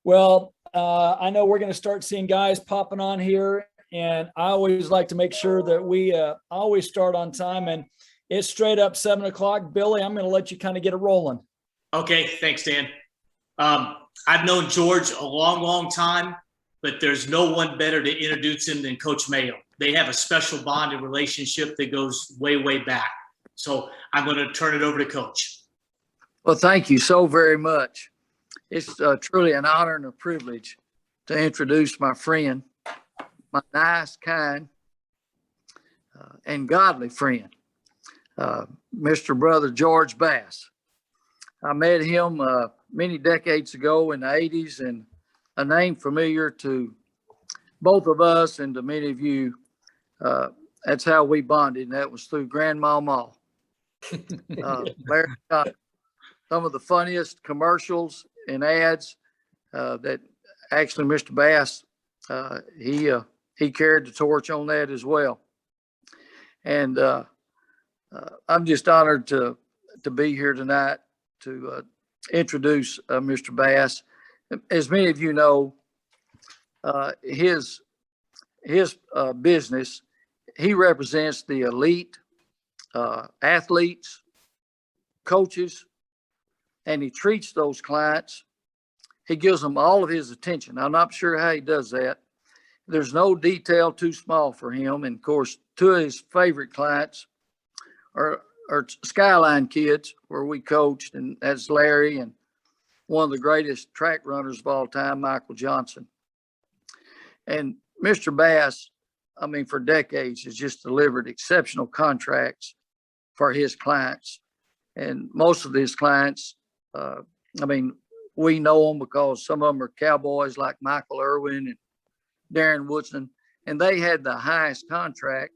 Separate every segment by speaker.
Speaker 1: Well, I know we're going to start seeing guys popping on here, and I always like to make sure that we always start on time. And it's straight up 7 o'clock. Billy, I'm going to let you kind of get it rolling.
Speaker 2: Okay, thanks, Dan. I've known George a long, long time, but there's no one better to introduce him than Coach Mayo. They have a special bonded relationship that goes way, way back. So I'm going to turn it over to Coach.
Speaker 3: Well, thank you so very much. It's truly an honor and a privilege to introduce my friend, my nice, kind, and godly friend, Mr. Brother George Bass. I met him many decades ago in the 80s, and a name familiar to both of us and to many of you. That's how we bonded, and that was through Grandmama. Larry Johnson. Some of the funniest commercials and ads that actually Mr. Bass, he carried the torch on that as well. And I'm just honored to be here tonight to introduce Mr. Bass. As many of you know, his business, he represents the elite athletes, coaches, and he treats those clients. He gives them all of his attention. I'm not sure how he does that. There's no detail too small for him. And of course, two of his favorite clients are Skyline kids, where we coached, and that's Larry and one of the greatest track runners of all time, Michael Johnson. And Mr. Bass, I mean, for decades, has just delivered exceptional contracts for his clients. And most of his clients, I mean, we know them because some of them are cowboys like Michael Irwin and Darren Woodson, and they had the highest contract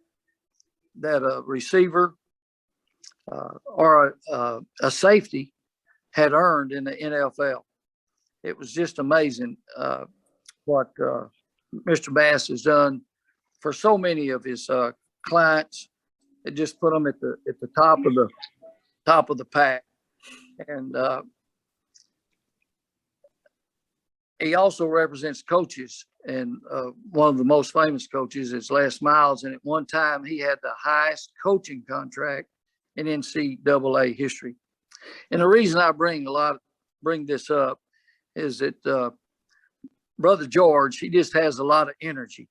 Speaker 3: that a receiver or a safety had earned in the NFL. It was just amazing what Mr. Bass has done for so many of his clients. It just put them at the top of the pack. And he also represents coaches, and one of the most famous coaches is Les Miles. And at one time, he had the highest coaching contract in NCAA history. And the reason I bring this up is that Brother George, he just has a lot of energy,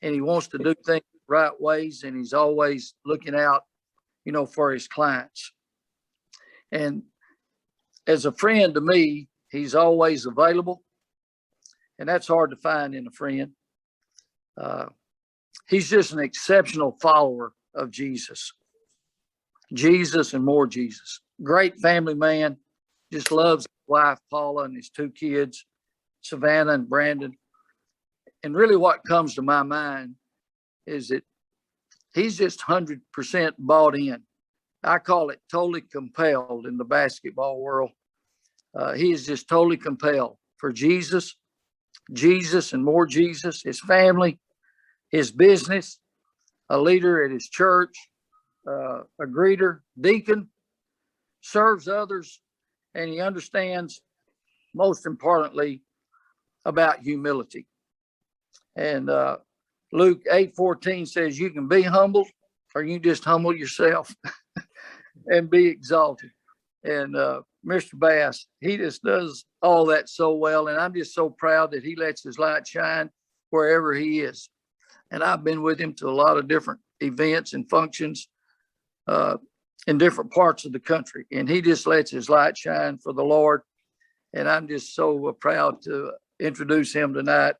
Speaker 3: and he wants to do things the right ways, and he's always looking out, for his clients. And as a friend to me, he's always available, and that's hard to find in a friend. He's just an exceptional follower of Jesus and more Jesus. Great family man, just loves his wife, Paula, and his two kids, Savannah and Brandon. And really what comes to my mind is that he's just 100% bought in. I call it totally compelled in the basketball world. He is just totally compelled for Jesus and more Jesus, his family, his business, a leader at his church, a greeter, deacon, serves others, and he understands, most importantly, about humility. And Luke 8:14 says you can be humbled, or you just humble yourself and be exalted. And Mr. Bass, he just does all that so well. And I'm just so proud that he lets his light shine wherever he is. And I've been with him to a lot of different events and functions in different parts of the country. And he just lets his light shine for the Lord. And I'm just so proud to introduce him tonight.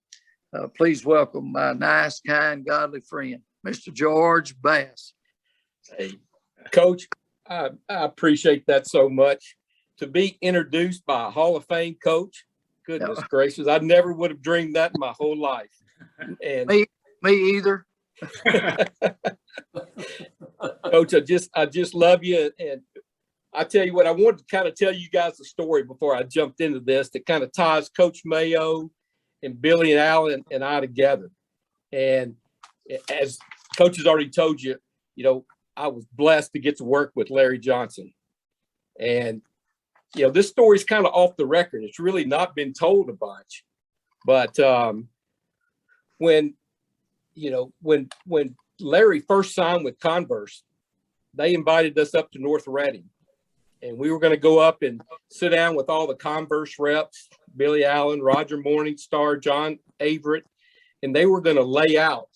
Speaker 3: Please welcome my nice, kind, godly friend, Mr. George Bass.
Speaker 4: Hey, Coach, I appreciate that so much. To be introduced by a Hall of Fame coach, goodness gracious, I never would have dreamed that in my whole life. And
Speaker 3: Me either.
Speaker 4: Coach, I just love you. And I tell you what, I wanted to kind of tell you guys a story before I jumped into this that kind of ties Coach Mayo and Billy and Alan and I together. And as Coach has already told you, I was blessed to get to work with Larry Johnson. And this story's kind of off the record. It's really not been told a bunch, but when Larry first signed with Converse, they invited us up to North Reading, and we were going to go up and sit down with all the Converse reps, Billy Allen, Roger Morningstar, John Averett, and they were going to lay out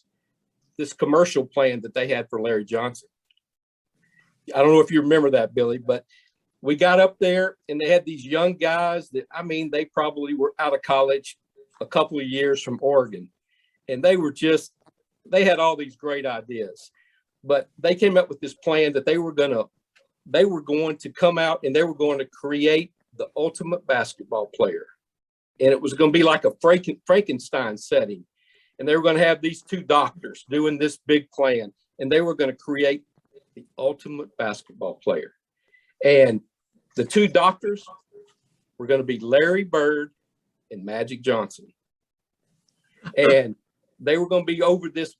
Speaker 4: this commercial plan that they had for Larry Johnson. I don't know if you remember that, Billy, but we got up there and they had these young guys that, I mean, they probably were out of college a couple of years from Oregon, and they had all these great ideas, but they came up with this plan that they were going to come out and they were going to create the ultimate basketball player. And it was going to be like a Frankenstein setting. And they were going to have these two doctors doing this big plan, and they were going to create the ultimate basketball player. And the two doctors were going to be Larry Bird and Magic Johnson. And they were going to be over this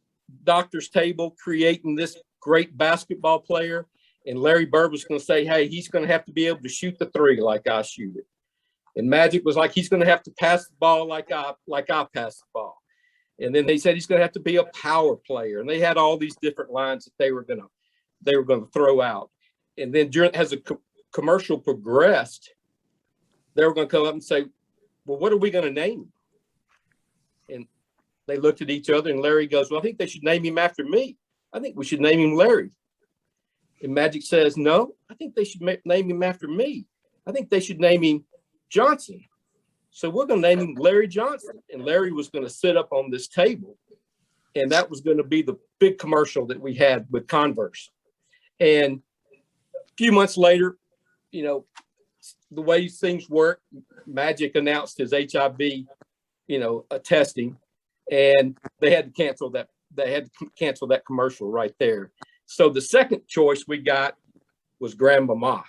Speaker 4: doctor's table creating this great basketball player. And Larry Bird was going to say, hey, he's going to have to be able to shoot the three like I shoot it. And Magic was like, he's going to have to pass the ball like I pass the ball. And then they said he's going to have to be a power player. And they had all these different lines that they were going to throw out. And then as the commercial progressed, they were going to come up and say, well, what are we going to name him? And they looked at each other, and Larry goes, well, I think they should name him after me. I think we should name him Larry. And Magic says, no, I think they should name him after me. I think they should name him Johnson. So we're going to name him Larry Johnson. And Larry was going to sit up on this table. And that was going to be the big commercial that we had with Converse. And a few months later, the way things work, Magic announced his HIV, testing, and they had to cancel that. They had to cancel that commercial right there. So the second choice we got was Grandmama.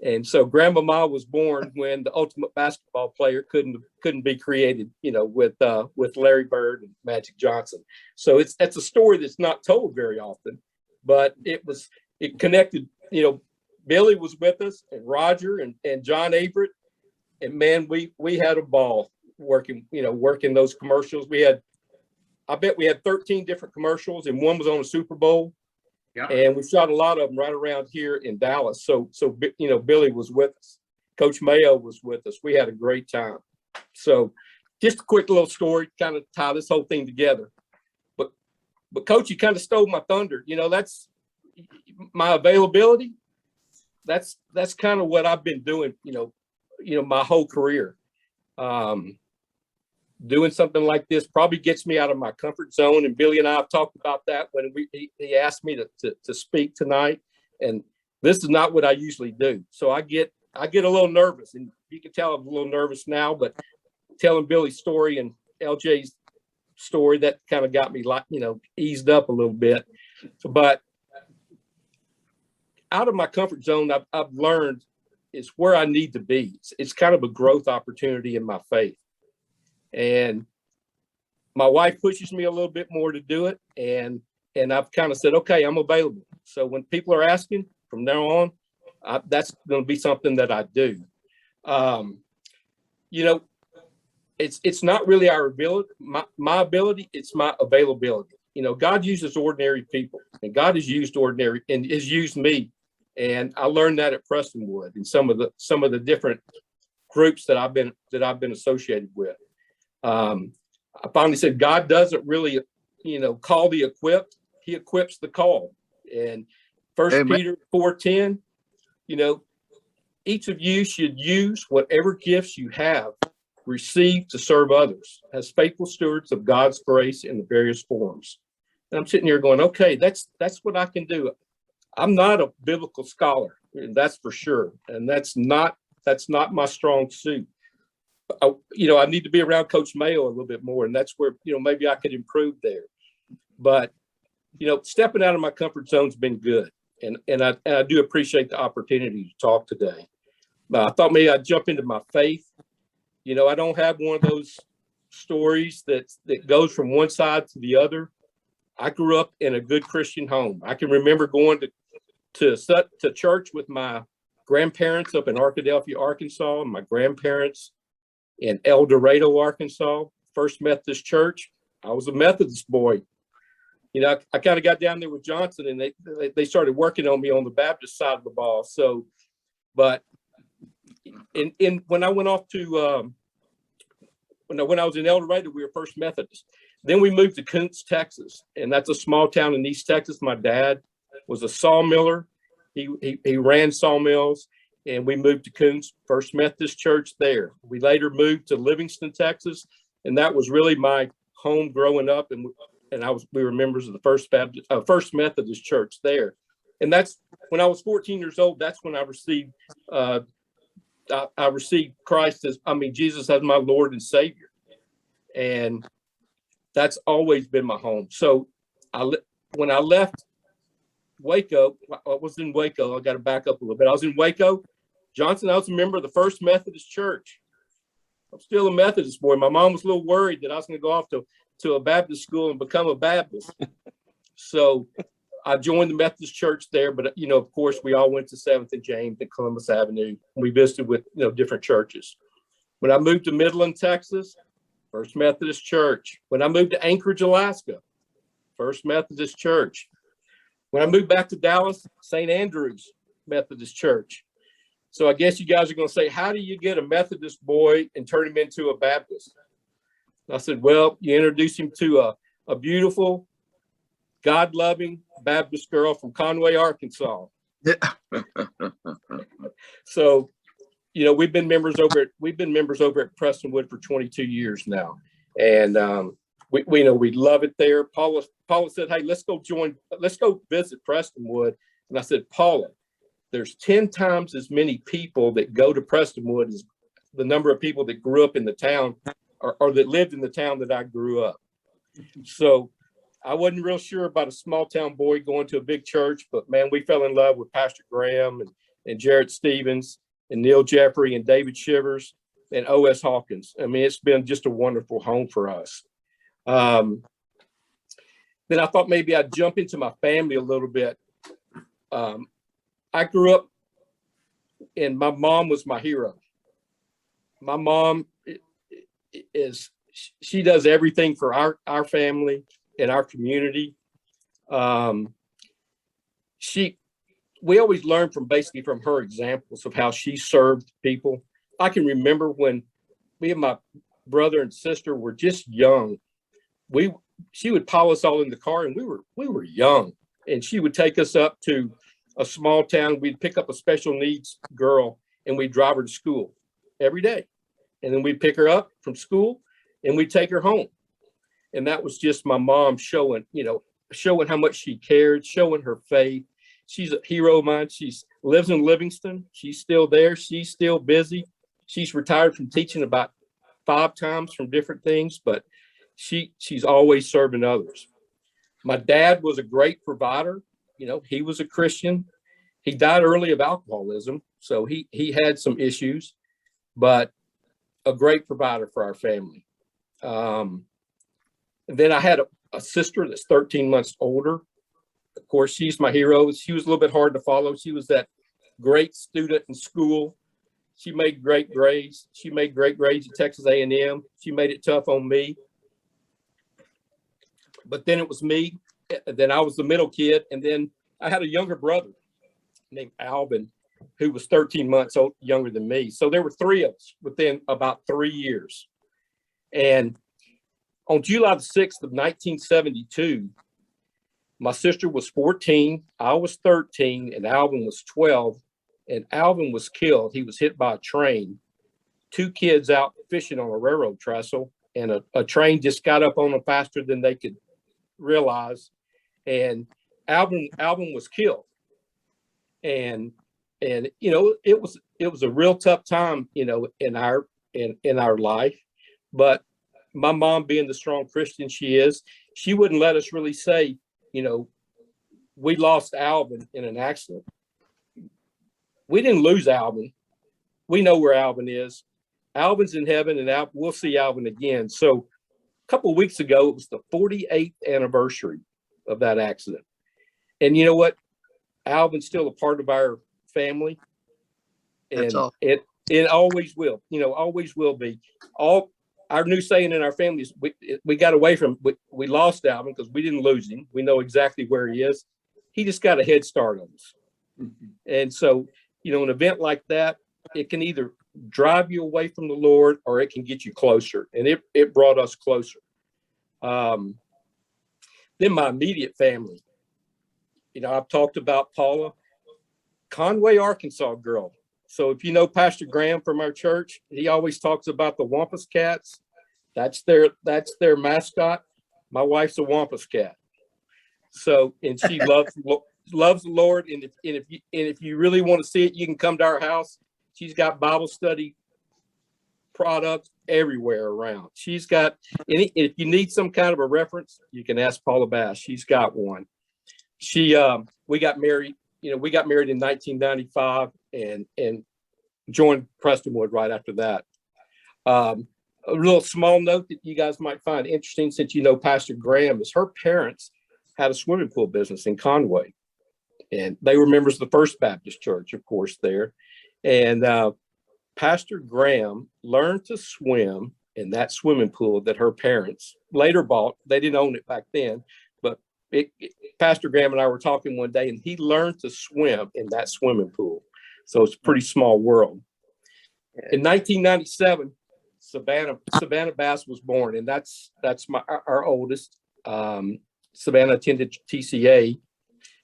Speaker 4: And so Grandmama was born when the ultimate basketball player couldn't be created, with Larry Bird and Magic Johnson. So that's a story that's not told very often, but it connected. Billy was with us, and Roger and John Averett, and man, we had a ball working those commercials. I bet we had 13 different commercials, and one was on the Super Bowl. Yeah. And we shot a lot of them right around here in Dallas. So Billy was with us. Coach Mayo was with us. We had a great time. So just a quick little story, kind of tie this whole thing together. But Coach, you kind of stole my thunder. That's my availability. That's kind of what I've been doing, my whole career. Doing something like this probably gets me out of my comfort zone. And Billy and I have talked about that when he asked me to speak tonight. And this is not what I usually do. So I get a little nervous, and you can tell I'm a little nervous now, but telling Billy's story and LJ's story, that kind of got me eased up a little bit. But out of my comfort zone, I've learned is where I need to be. It's kind of a growth opportunity in my faith. And my wife pushes me a little bit more to do it. And I've kind of said, okay, I'm available. So when people are asking from now on, that's going to be something that I do. It's not really our ability, my ability, it's my availability. God uses ordinary people, and God has used ordinary and has used me. And I learned that at Prestonwood and some of the different groups that I've been associated with. I finally said, God doesn't really, call the equipped. He equips the called. And 1 Peter 4:10, each of you should use whatever gifts you have received to serve others as faithful stewards of God's grace in the various forms. And I'm sitting here going, okay, that's what I can do. I'm not a biblical scholar, that's for sure. And that's not my strong suit. I need to be around Coach Mayo a little bit more, and that's where, maybe I could improve there. But, stepping out of my comfort zone's been good. And I do appreciate the opportunity to talk today. I thought maybe I'd jump into my faith. I don't have one of those stories that goes from one side to the other. I grew up in a good Christian home. I can remember going to church with my grandparents up in Arkadelphia, Arkansas, and my grandparents in El Dorado, Arkansas, First Methodist Church. I was a Methodist boy. You know, I kind of got down there with Johnson, and they started working on me on the Baptist side of the ball. So, but when I went off to when I was in El Dorado, we were First Methodist. Then we moved to Kuntz, Texas, and that's a small town in East Texas. My dad was a sawmiller. He ran sawmills, and we moved to Kuntz, First Methodist Church there. We later moved to Livingston, Texas, and that was really my home growing up. And we were members of the First Methodist Church there. And that's when I was 14 years old. That's when I received Christ Jesus as my Lord and Savior. And that's always been my home. So when I left Waco, I was in Waco. I got to back up a little bit. I was in Waco, Johnson. I was a member of the First Methodist Church. I'm still a Methodist boy. My mom was a little worried that I was going to go off to a Baptist school and become a Baptist. So I joined the Methodist Church there. But, you know, of course, we all went to 7th and James and Columbus Avenue. We visited with, different churches. When I moved to Midland, Texas, First Methodist Church. When I moved to Anchorage, Alaska, First Methodist Church. When I moved back to Dallas, St. Andrews Methodist Church. So I guess you guys are going to say, how do you get a Methodist boy and turn him into a Baptist? And I said, well, you introduce him to a beautiful, God-loving Baptist girl from Conway, Arkansas.
Speaker 3: Yeah.
Speaker 4: So, we've been members over at Prestonwood for 22 years now. And we love it there. Paula said, hey, let's go visit Prestonwood. And I said, Paula, there's 10 times as many people that go to Prestonwood as the number of people that grew up in the town or that lived in the town that I grew up. So I wasn't real sure about a small town boy going to a big church, but man, we fell in love with Pastor Graham and Jarrett Stevens and Neil Jeffrey and David Shivers and O.S. Hawkins. I mean, it's been just a wonderful home for us. Then I thought maybe I'd jump into my family a little bit. I grew up and my mom was my hero. My mom she does everything for our family and our community. We always learn from her examples of how she served people. I can remember when me and my brother and sister were just young. She would pile us all in the car, and we were young, and she would take us up to a small town. We'd pick up a special needs girl, and we'd drive her to school every day, and then we'd pick her up from school, and we'd take her home. And that was just my mom showing how much she cared, showing her faith. She's a hero of mine. She lives in Livingston. She's still there. She's still busy. She's retired from teaching about 5 times from different things, but she's always serving others. My dad was a great provider. He was a Christian. He died early of alcoholism, so he had some issues, but a great provider for our family. And then I had a sister that's 13 months older. Of course, she's my hero. She was a little bit hard to follow. She was that great student in school. She made great grades. She made great grades at Texas A&M. She made it tough on me. But then it was me. Then I was the middle kid. And then I had a younger brother named Alvin, who was 13 months younger than me. So there were 3 of us within about 3 years. And on July the 6th of 1972, my sister was 14, I was 13, and Alvin was 12. And Alvin was killed. He was hit by a train. 2 kids out fishing on a railroad trestle, and a train just got up on them faster than they could realize. And Alvin was killed. And it was a real tough time, in our life. But my mom, being the strong Christian she is, she wouldn't let us really say, we lost Alvin in an accident. We didn't lose Alvin. We know where Alvin is. Alvin's in heaven, and we'll see Alvin again. So a couple of weeks ago, it was the 48th anniversary of that accident. And you know what? Alvin's still a part of our family.
Speaker 3: That's
Speaker 4: And
Speaker 3: all.
Speaker 4: it always will, always will be. All our new saying in our families, we got away from, we lost Alvin because we didn't lose him. We know exactly where he is. He just got a head start on us. And so, an event like that, it can either drive you away from the Lord or it can get you closer. And it brought us closer. Then my immediate family, I've talked about Paula, Conway, Arkansas girl. So if you know Pastor Graham from our church, he always talks about the Wampus Cats. That's their mascot. My wife's a Wampus cat. So, and she loves the Lord. And if you really want to see it, you can come to our house. She's got Bible study products everywhere around. She's got if you need some kind of a reference, you can ask Paula Bass. She's got one. We got married. We got married in 1995 and joined Prestonwood right after that. A little small note that you guys might find interesting, since Pastor Graham, is her parents had a swimming pool business in Conway, and they were members of the First Baptist Church, of course, there. And Pastor Graham learned to swim in that swimming pool that her parents later bought. They didn't own it back then, but Pastor Graham and I were talking one day, and he learned to swim in that swimming pool. So it's a pretty small world. In 1997, Savannah Bass was born, and that's our oldest. Savannah attended TCA,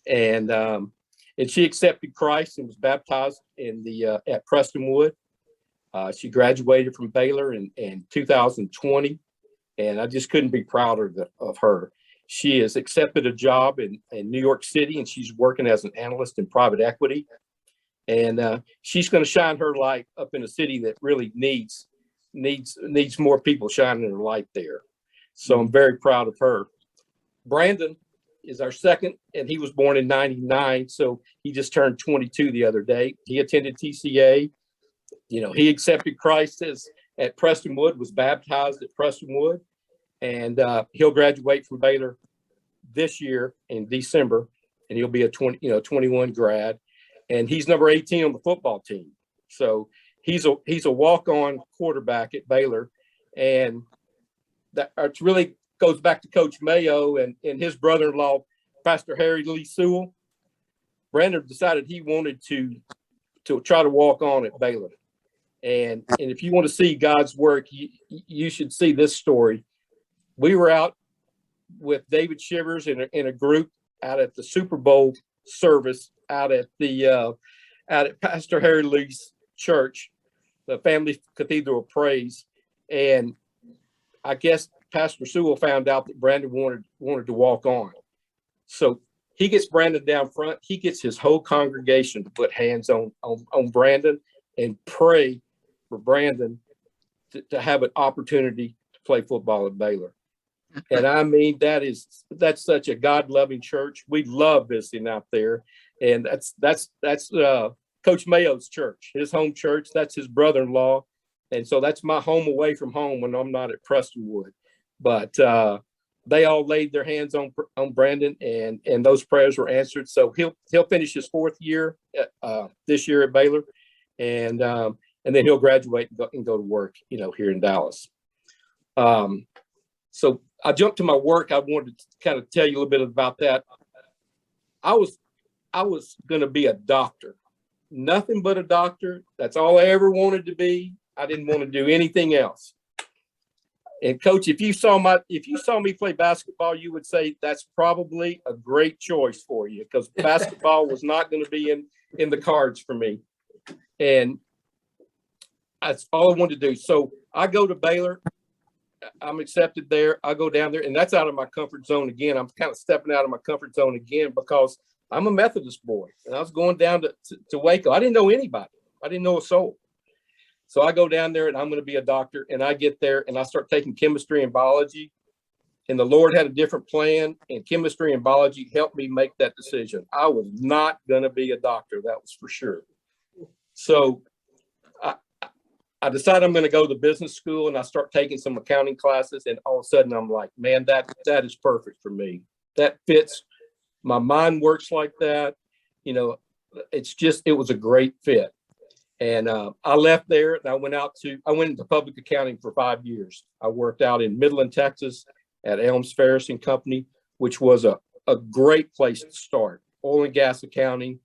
Speaker 4: and she accepted Christ and was baptized at Prestonwood. She graduated from Baylor in 2020, and I just couldn't be prouder of her. She has accepted a job in New York City, and she's working as an analyst in private equity. And she's going to shine her light up in a city that really needs more people shining their light there. So I'm very proud of her. Brandon is our second, and he was born in 99. So he just turned 22 the other day. He attended TCA. He accepted Christ at Prestonwood, was baptized at Prestonwood, and he'll graduate from Baylor this year in December, and he'll be a 21 grad, and he's number 18 on the football team. So he's a walk-on quarterback at Baylor, and that really goes back to Coach Mayo and his brother-in-law, Pastor Harry Lee Sewell. Brandon decided he wanted to try to walk on at Baylor. And if you want to see God's work, you should see this story. We were out with David Shivers in a group out at the Super Bowl service out at Pastor Harry Lee's church, the Family Cathedral of Praise. And I guess Pastor Sewell found out that Brandon wanted to walk on. So he gets Brandon down front. He gets his whole congregation to put hands on Brandon and pray for Brandon to have an opportunity to play football at Baylor. And I mean, that's such a God-loving church. We love visiting out there. And that's Coach Mayo's church, his home church. That's his brother-in-law. And so that's my home away from home when I'm not at Prestonwood. But they all laid their hands on Brandon, and those prayers were answered. So he'll finish his fourth year this year at Baylor, and then he'll graduate and go to work, here in Dallas. So I jumped to my work. I wanted to kind of tell you a little bit about that. I was going to be a doctor, nothing but a doctor. That's all I ever wanted to be. I didn't want to do anything else. And Coach, if you saw me play basketball, you would say that's probably a great choice for you, because basketball was not going to be in the cards for me. And that's all I wanted to do. So I go to Baylor. I'm accepted there. I go down there, and that's out of my comfort zone again. I'm kind of stepping out of my comfort zone again because I'm a Methodist boy, and I was going down to Waco. I didn't know anybody. I didn't know a soul. So I go down there, and I'm going to be a doctor, and I get there, and I start taking chemistry and biology, and the Lord had a different plan, and chemistry and biology helped me make that decision. I was not going to be a doctor. That was for sure. So I decided I'm going to go to business school, and I start taking some accounting classes, and all of a sudden I'm like, man, that is perfect for me. That fits. My mind works like that. It was a great fit. And I left there and I went into public accounting for 5 years. I worked out in Midland, Texas at Elms Ferris and Company, which was a great place to start. Oil and gas accounting.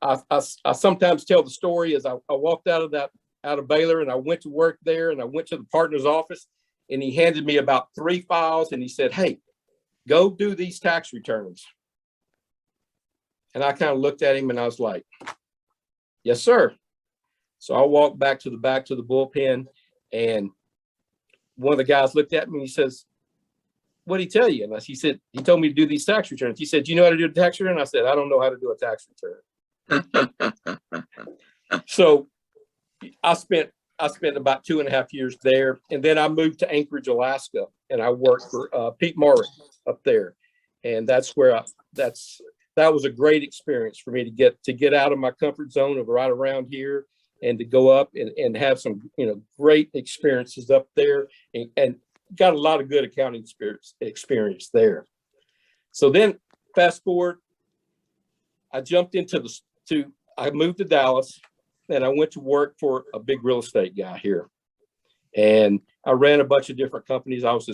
Speaker 4: I sometimes tell the story as I walked out of Baylor and I went to work there and I went to the partner's office and he handed me about 3 files and he said, "Hey, go do these tax returns." And I kind of looked at him and I was like, "Yes, sir." So I walked back to the bullpen and one of the guys looked at me and he says, "What did he tell you?" And he said, "He told me to do these tax returns." He said, "Do you know how to do a tax return?" I said, "I don't know how to do a tax return." So I spent about 2.5 years there. And then I moved to Anchorage, Alaska, and I worked for Pete Morris up there. And that's where that was a great experience for me to get out of my comfort zone of right around here and to go up and have some, great experiences up there and got a lot of good accounting experience there. So then fast forward, I jumped I moved to Dallas and I went to work for a big real estate guy here. And I ran a bunch of different companies. I was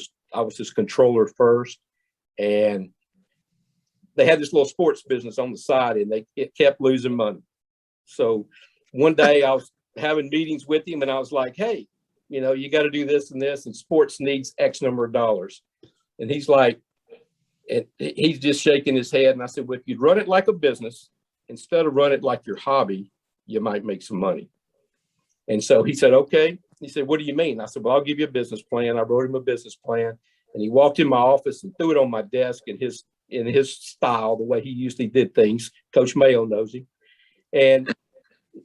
Speaker 4: his controller first. And they had this little sports business on the side and it kept losing money. So one day I was having meetings with him and I was like, "Hey, you got to do this and this, and sports needs X number of dollars." And he's like, and he's just shaking his head. And I said, "Well, if you'd run it like a business, instead of run it like your hobby, you might make some money." And so he said, "Okay." He said, "What do you mean?" I said, "Well, I'll give you a business plan." I wrote him a business plan and he walked in my office and threw it on my desk in his style, the way he usually did things. Coach Mayo knows him. And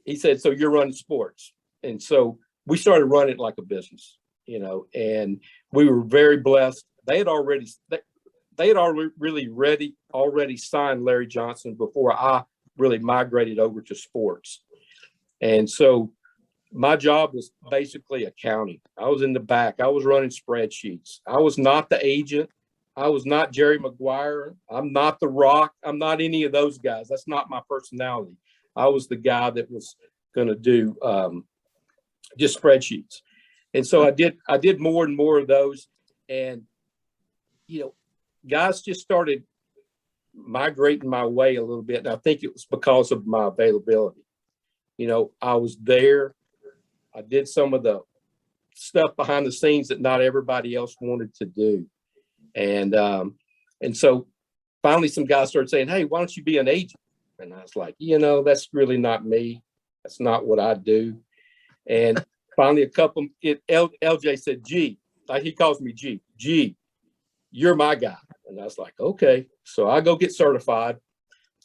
Speaker 4: he said, "So you're running sports." And so we started running it like a business, and we were very blessed. They had already signed Larry Johnson before I really migrated over to sports. And so my job was basically accounting. I was in the back. I was running spreadsheets. I was not the agent. I was not Jerry Maguire. I'm not The Rock. I'm not any of those guys. That's not my personality. I was the guy that was going to do just spreadsheets. And so I did more and more of those. And, guys just started migrating my way a little bit. And I think it was because of my availability. I was there. I did some of the stuff behind the scenes that not everybody else wanted to do. And so finally some guys started saying, "Hey, why don't you be an agent?" And I was like, that's really not me. That's not what I do. And finally LJ said, "G," like he calls me G, "you're my guy." And I was like, "Okay." So I go get certified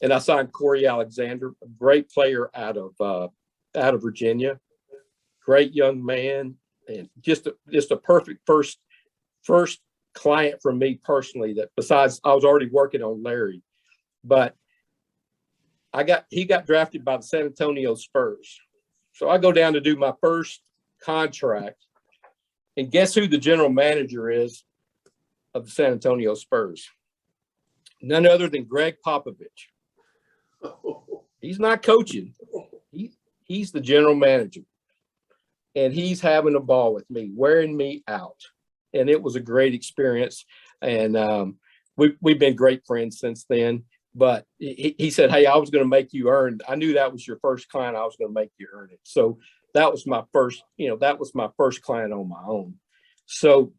Speaker 4: and I signed Corey Alexander, a great player out of Virginia, great young man, and just a perfect first client for me personally, that besides I was already working on Larry, but he got drafted by the San Antonio Spurs. So I go down to do my first contract and guess who the general manager is of the San Antonio Spurs? None other than Greg Popovich. He's not coaching. He's the general manager. And he's having a ball with me, wearing me out. And it was a great experience. And we've been great friends since then. But he said, "Hey, I was going to make you earn." I knew that was your first client. I was going to make you earn it. So that was my first client on my own. So,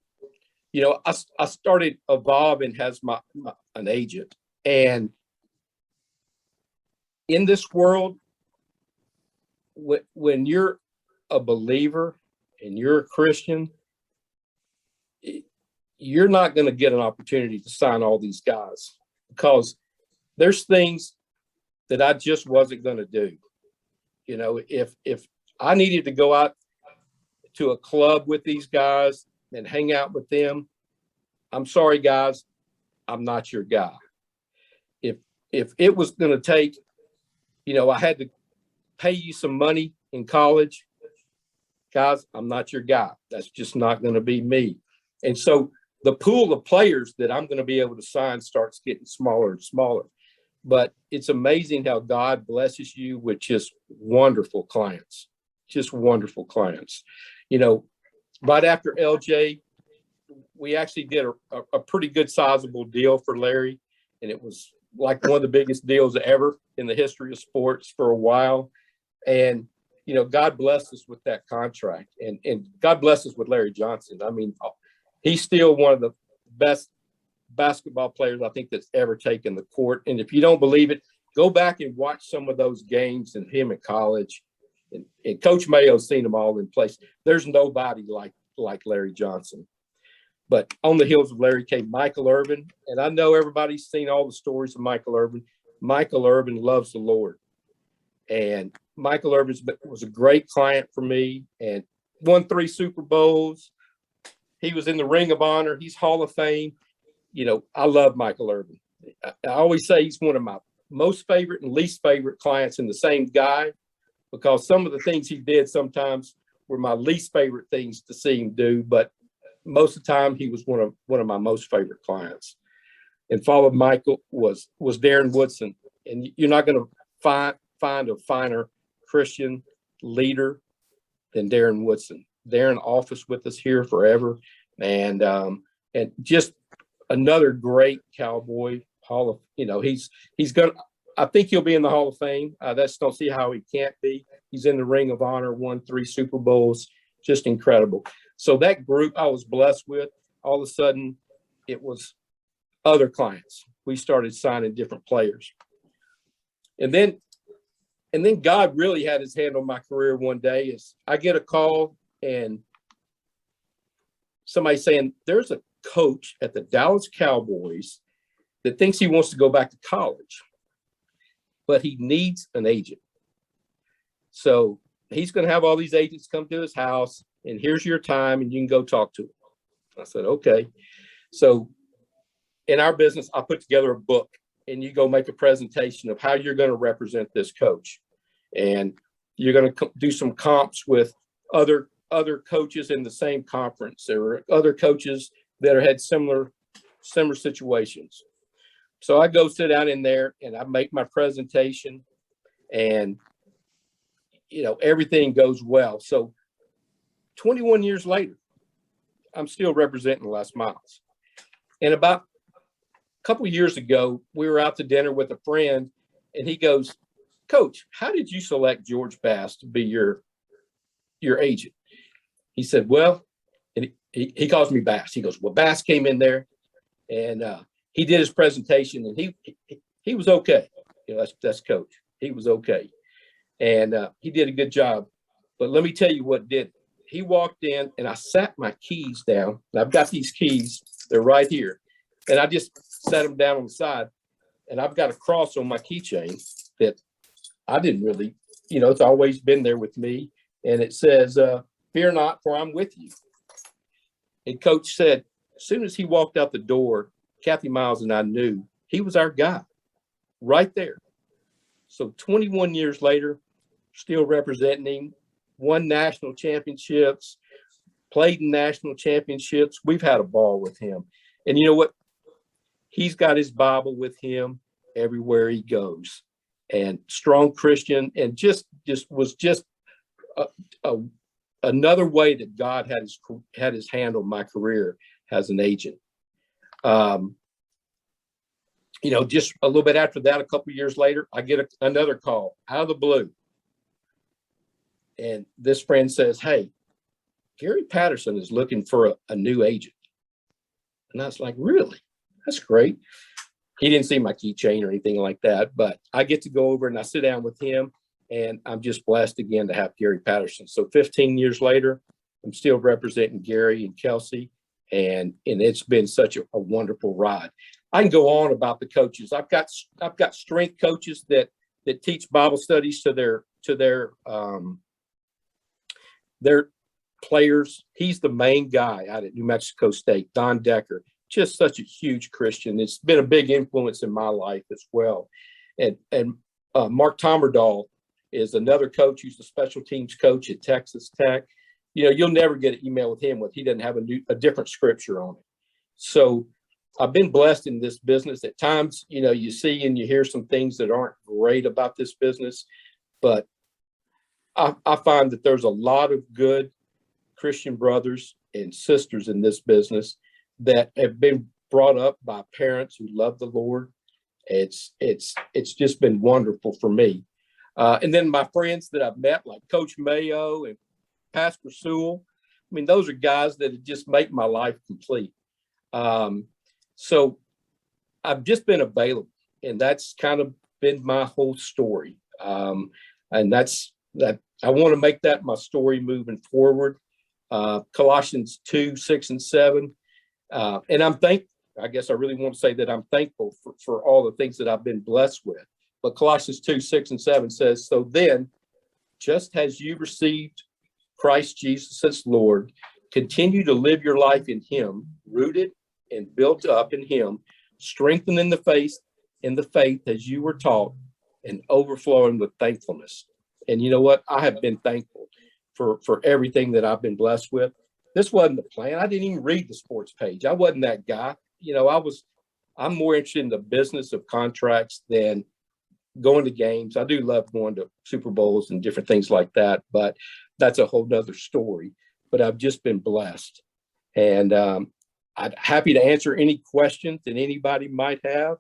Speaker 4: I started evolving as an agent. And in this world, when you're a believer and you're a Christian, you're not going to get an opportunity to sign all these guys because there's things that I just wasn't going to do. If I needed to go out to a club with these guys and hang out with them, I'm sorry, guys, I'm not your guy. If it was going to take, I had to pay you some money in college, guys, I'm not your guy. That's just not going to be me. And so the pool of players that I'm going to be able to sign starts getting smaller and smaller. but it's amazing how God blesses you with just wonderful clients, just wonderful clients. You know, right after LJ, we actually did a pretty good sizable deal for Larry. And it was like one of the biggest deals ever in the history of sports for a while. And, you know, God blessed us with that contract, and God blessed us with Larry Johnson. I mean, he's still one of the best basketball players I think that's ever taken the court. And if you don't believe it, go back and watch some of those games and him in college. And Coach Mayo's seen them all in place. There's nobody like Larry Johnson. But on the heels of Larry came Michael Irvin. And I know everybody's seen all the stories of Michael Irvin. Michael Irvin loves the Lord. And Michael Irvin was a great client for me and won 3 Super Bowls. He was in the Ring of Honor. He's Hall of Fame. You know, I love Michael Irvin. I always say he's one of my most favorite and least favorite clients in the same guy, because some of the things he did sometimes were my least favorite things to see him do. But most of the time, he was one of my most favorite clients. And followed Michael was Darren Woodson. And you're not going to find a finer Christian leader than Darren Woodson. Darren office with us here forever, and just another great Cowboy. He's gonna. I think he'll be in the Hall of Fame. I just don't see how he can't be. He's in the Ring of Honor, won 3 Super Bowls, just incredible. So that group I was blessed with, all of a sudden, it was other clients. We started signing different players, and then God really had his hand on my career one day. Is I get a call and somebody saying there's a coach at the Dallas Cowboys that thinks he wants to go back to college, but he needs an agent. So he's going to have all these agents come to his house, and here's your time, and you can go talk to him. I said, okay. So in our business, I put together a book, and you go make a presentation of how you're going to represent this coach. And you're going to do some comps with other coaches in the same conference. There were other coaches that had similar situations. So I go sit down in there and I make my presentation, and, you know, everything goes well. So 21 years later, I'm still representing Les Miles. And about a couple of years ago, we were out to dinner with a friend, and he goes, Coach, how did you select George Bass to be your agent? He said, well, and he calls me Bass. He goes, well, Bass came in there and he did his presentation, and he was okay. You know, that's Coach. He was okay. And he did a good job. But let me tell you what did. He walked in, and I sat my keys down. And I've got these keys. They're right here. And I just set them down on the side. And I've got a cross on my keychain that I didn't really, you know, it's always been there with me. And it says, fear not, for I'm with you. And Coach said, as soon as he walked out the door, Kathy Miles and I knew he was our guy right there. So 21 years later, still representing him, won national championships, played in national championships. We've had a ball with him. And you know what? He's got his Bible with him everywhere he goes. And strong Christian, and just was another way that God had his hand on my career as an agent. You know, just a little bit after that, a couple of years later, I get another call out of the blue. And this friend says, hey, Gary Patterson is looking for a new agent. And I was like, really? That's great. He didn't see my keychain or anything like that, but I get to go over and I sit down with him, and I'm just blessed again to have Gary Patterson. So 15 years later, I'm still representing Gary and Kelsey, and it's been such a wonderful ride. I can go on about the coaches. I've got strength coaches that teach Bible studies to their players. He's the main guy out at New Mexico State, Don Decker. Just such a huge Christian. It's been a big influence in my life as well. And Mark Tomerdahl is another coach who's the special teams coach at Texas Tech. You know, you'll never get an email with him he doesn't have a different scripture on it. So I've been blessed in this business. At times, you see and you hear some things that aren't great about this business, but I find that there's a lot of good Christian brothers and sisters in this business that have been brought up by parents who love the Lord. It's just been wonderful for me. And then my friends that I've met, like Coach Mayo and Pastor Sewell, I mean, those are guys that just make my life complete. So I've just been available, and that's kind of been my whole story. And that's that. I want to make that my story moving forward. Colossians 2, 6, and 7. And I'm thankful. I guess I really want to say that I'm thankful for all the things that I've been blessed with. But Colossians 2, 6, and 7 says, so then, just as you received Christ Jesus as Lord, continue to live your life in him, rooted and built up in him, strengthened in the faith as you were taught, and overflowing with thankfulness. And you know what? I have been thankful for everything that I've been blessed with. This wasn't the plan. I didn't even read the sports page. I wasn't that guy. I'm more interested in the business of contracts than going to games. I do love going to Super Bowls and different things like that, but that's a whole nother story. But I've just been blessed. And I'm happy to answer any questions that anybody might have.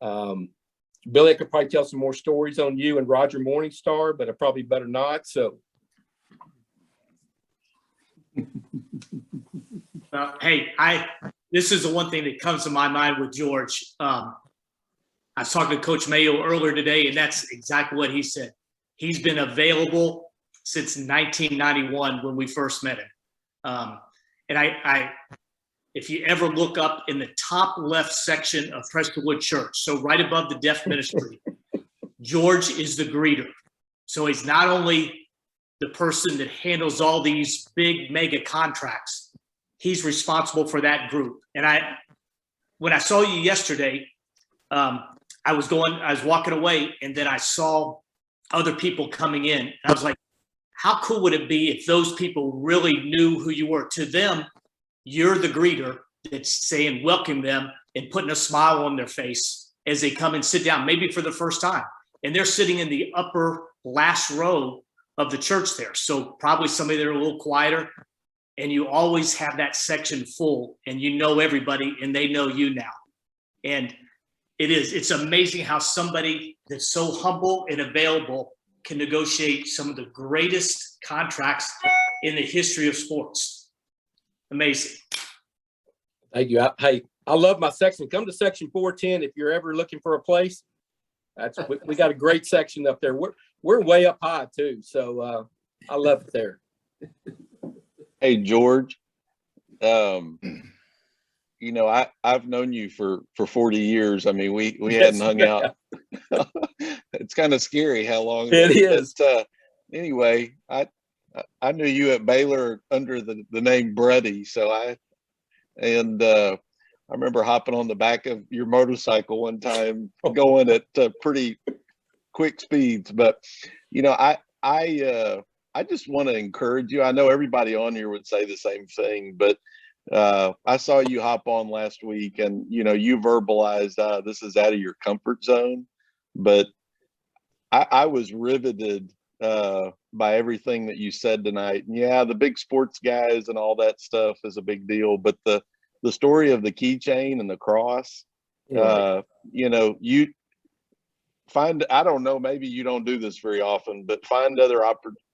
Speaker 4: Billy, I could probably tell some more stories on you and Roger Morningstar, but I probably better not. So,
Speaker 2: hey, this is the one thing that comes to my mind with George. I was talking to Coach Mayo earlier today, and that's exactly what he said. He's been available since 1991 when we first met him. And if you ever look up in the top left section of Prestonwood Church, so right above the deaf ministry, George is the greeter. So he's not only the person that handles all these big mega contracts, he's responsible for that group. And when I saw you yesterday, I was walking away, and then I saw other people coming in. And I was like, how cool would it be if those people really knew who you were? To them, you're the greeter that's saying welcome them and putting a smile on their face as they come and sit down, maybe for the first time. And they're sitting in the upper last row of the church there. So probably somebody that are a little quieter, and you always have that section full, and you know everybody and they know you now. And it's amazing how somebody that's so humble and available can negotiate some of the greatest contracts in the history of sports. Amazing.
Speaker 4: Thank you. I love my section. Come to section 410 if you're ever looking for a place. We got a great section up there. We're way up high too, so I love it there.
Speaker 5: Hey George, I've known you for 40 years. I mean, we hadn't hung out. It's kind of scary how long
Speaker 4: it is.
Speaker 5: But, anyway, I knew you at Baylor under the name Bruddy. So I remember hopping on the back of your motorcycle one time, going at pretty quick speeds. But I just want to encourage you. I know everybody on here would say the same thing, but I saw you hop on last week, and you verbalized this is out of your comfort zone. But I was riveted by everything that you said tonight. And yeah, the big sports guys and all that stuff is a big deal, but the story of the keychain and the cross, you find, I don't know, maybe you don't do this very often, but find other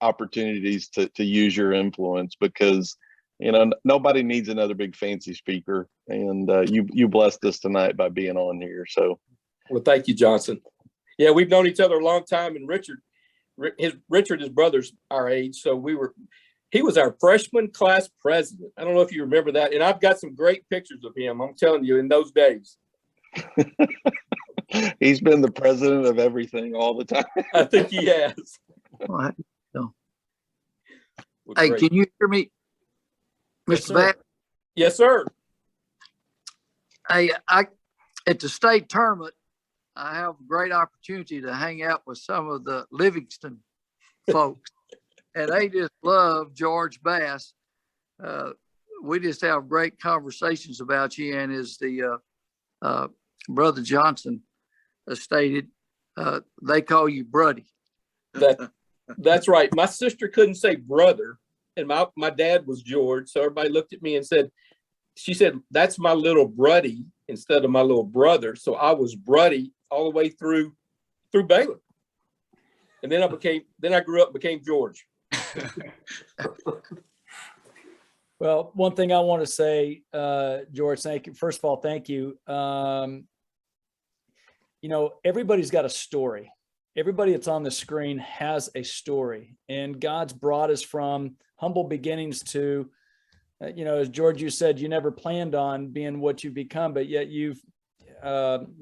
Speaker 5: opportunities to use your influence, because nobody needs another big fancy speaker, and you blessed us tonight by being on here. So,
Speaker 4: well, thank you, Johnson. Yeah, we've known each other a long time, and Richard, his brother's our age, so he was our freshman class president. I don't know if you remember that, and I've got some great pictures of him. I'm telling you, in those days.
Speaker 5: He's been the president of everything all the time.
Speaker 4: I think he has.
Speaker 3: Well,
Speaker 4: Well,
Speaker 3: hey,
Speaker 4: great.
Speaker 3: can you hear me,
Speaker 4: Yes,
Speaker 3: Mr.
Speaker 4: sir.
Speaker 3: Back?
Speaker 4: Yes, sir.
Speaker 3: Hey, at the state tournament, I have a great opportunity to hang out with some of the Livingston folks, and they just love George Bass. We just have great conversations about you, and as the Brother Johnson stated, they call you Bruddy.
Speaker 4: That's right. My sister couldn't say brother, and my dad was George. So everybody looked at me and said, she said, that's my little Bruddy instead of my little brother. So I was Bruddy all the way through Baylor. And then I grew up and became George.
Speaker 1: Well, one thing I want to say, George, thank you. First of all, thank you. Everybody's got a story. Everybody that's on the screen has a story, and God's brought us from humble beginnings to, as George, you said, you never planned on being what you've become, but yet you've,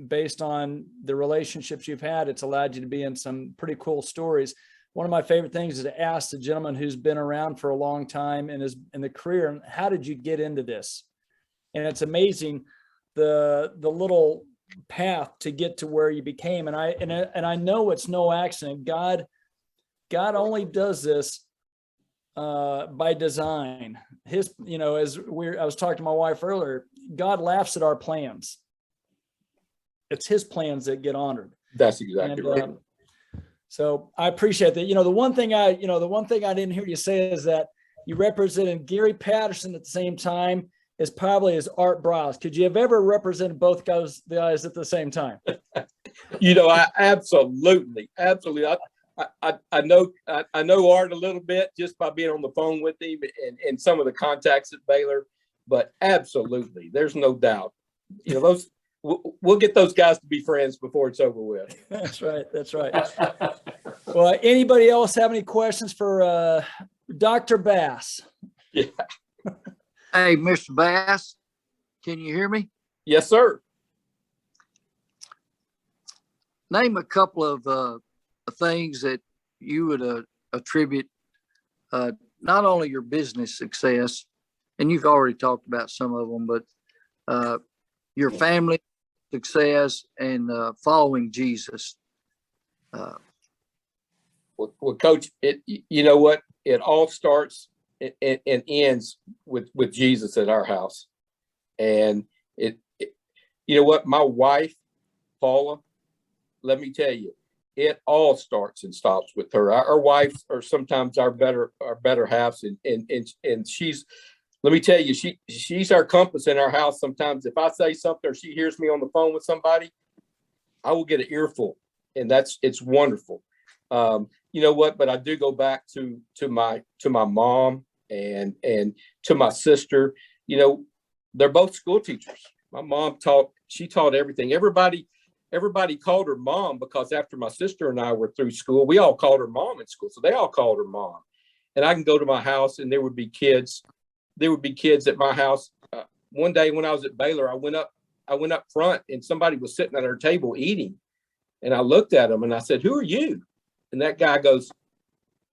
Speaker 1: based on the relationships you've had, it's allowed you to be in some pretty cool stories. One of my favorite things is to ask the gentleman who's been around for a long time in the career, how did you get into this? And it's amazing the little path to get to where you became. And I know it's no accident. God only does this by design. I was talking to my wife earlier, God laughs at our plans. It's his plans that get honored.
Speaker 4: That's exactly right.
Speaker 1: So I appreciate that. The one thing I didn't hear you say is that you represented Gary Patterson at the same time as probably as Art Briles. Could you have ever represented both guys at the same time?
Speaker 4: I absolutely. I know Art a little bit just by being on the phone with him and some of the contacts at Baylor, but absolutely, there's no doubt. We'll get those guys to be friends before it's over with.
Speaker 1: That's right. Well, anybody else have any questions for Dr. Bass?
Speaker 4: Yeah.
Speaker 3: Hey, Mr. Bass, can you hear me?
Speaker 4: Yes, sir.
Speaker 3: Name a couple of things that you would attribute not only your business success, and you've already talked about some of them, but your family success and following Jesus.
Speaker 4: Well, Coach, you know what? It all starts and ends with Jesus at our house. And you know what? My wife, Paula, let me tell you, it all starts and stops with her. Our wives are sometimes our better halves, and she's, let me tell you, she's our compass in our house. Sometimes if I say something or she hears me on the phone with somebody, I will get an earful, and it's wonderful. You know what? But I do go back to my mom and to my sister. They're both school teachers. My mom taught everything. Everybody called her mom because after my sister and I were through school, we all called her mom in school. So they all called her mom. And I can go to my house and there would be kids at my house. One day when I was at Baylor, I went up front and somebody was sitting at our table eating. And I looked at him and I said, "Who are you?" And that guy goes,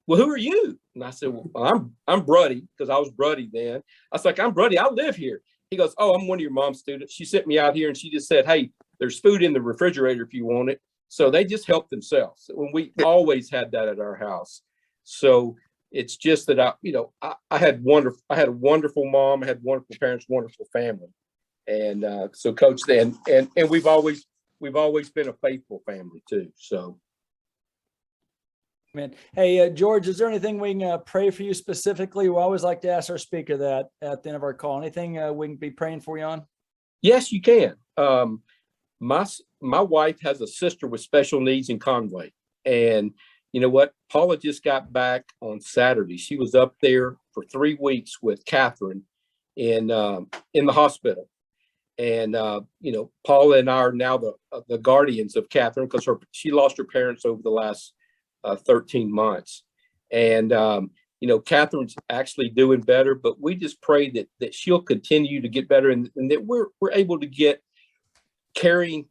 Speaker 4: "Well, who are you?" And I said, "Well, I'm Bruddy," because I was Bruddy then. I was like, "I'm Bruddy. I live here." He goes, "Oh, I'm one of your mom's students. She sent me out here and she just said, hey, there's food in the refrigerator if you want it." So they just helped themselves. When we always had that at our house. So it's just that I had a wonderful mom, I had wonderful parents, wonderful family. And so Coach, and we've always been a faithful family too. So
Speaker 1: Man. Hey, George, is there anything we can pray for you specifically? We always like to ask our speaker that at the end of our call. Anything we can be praying for you on?
Speaker 4: Yes, you can. My wife has a sister with special needs in Conway. And you know what? Paula just got back on Saturday. She was up there for 3 weeks with Catherine in the hospital. And, Paula and I are now the guardians of Catherine because she lost her parents over the last 13 months. And, Catherine's actually doing better, but we just pray that she'll continue to get better and that we're able to get caring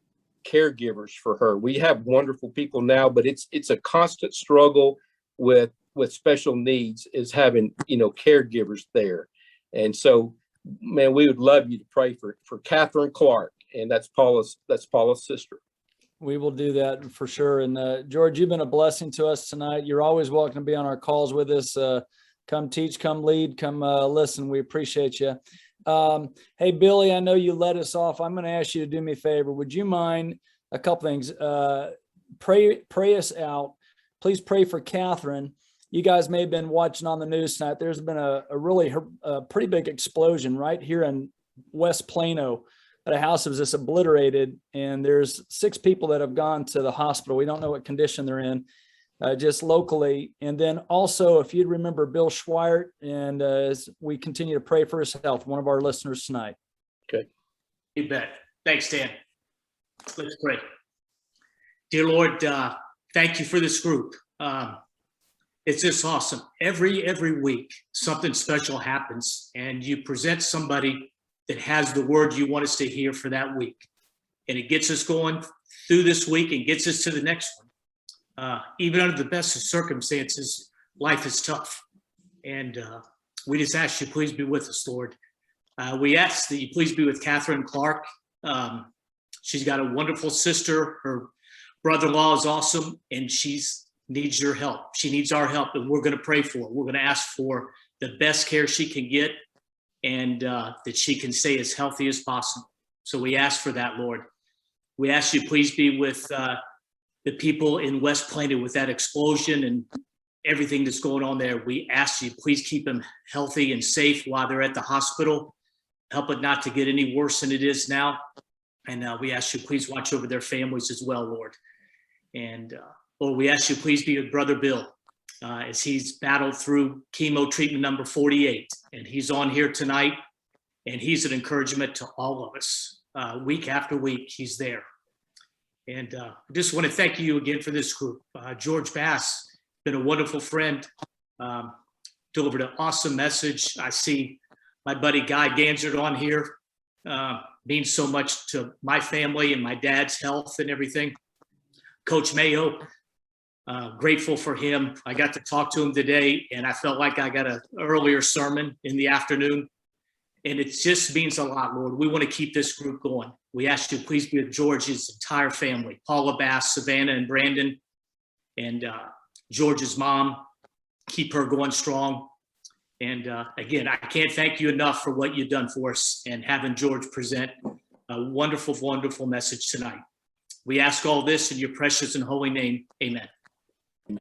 Speaker 4: caregivers for her. We have wonderful people now, but it's a constant struggle with special needs is having, caregivers there. And so, man, we would love you to pray for Catherine Clark. And that's Paula's sister.
Speaker 1: We will do that for sure. And George, you've been a blessing to us tonight. You're always welcome to be on our calls with us. Come teach, come lead, come listen. We appreciate you. Hey, Billy, I know you let us off. I'm going to ask you to do me a favor. Would you mind a couple things? Pray us out. Please pray for Catherine. You guys may have been watching on the news tonight. There's been a pretty big explosion right here in West Plano. That a house was just obliterated, and there's 6 people that have gone to the hospital. We don't know what condition they're in, just locally. And then also, if you'd remember Bill Schweiert, and as we continue to pray for his health, one of our listeners tonight.
Speaker 2: You bet. Thanks, Dan. Let's pray. Dear Lord, thank you for this group. It's just awesome. Every week, something special happens, and you present somebody that has the word you want us to hear for that week. And it gets us going through this week and gets us to the next one. Even under the best of circumstances, life is tough. And we just ask you, please be with us, Lord. We ask that you please be with Catherine Clark. She's got a wonderful sister. Her brother-in-law is awesome, and she needs your help. She needs our help, and we're going to pray for her. We're going to ask for the best care she can get, and that she can stay as healthy as possible. So we ask for that, Lord. We ask you, please be with the people in West Plano with that explosion and everything that's going on there. We ask you, please keep them healthy and safe while they're at the hospital. Help it not to get any worse than it is now. And we ask you, please watch over their families as well, Lord. And Lord, we ask you, please be with Brother Bill as he's battled through chemo treatment number 48. And he's on here tonight, and he's an encouragement to all of us. Week after week, he's there. And I just want to thank you again for this group. George Bass, been a wonderful friend, delivered an awesome message. I see my buddy Guy Ganzert on here, means so much to my family and my dad's health and everything. Coach Mayo, grateful for him. I got to talk to him today, and I felt like I got an earlier sermon in the afternoon. And it just means a lot, Lord. We want to keep this group going. We ask you, please be with George's entire family, Paula Bass, Savannah, and Brandon, and George's mom. Keep her going strong. And again, I can't thank you enough for what you've done for us and having George present a wonderful, wonderful message tonight. We ask all this in your precious and holy name. Amen.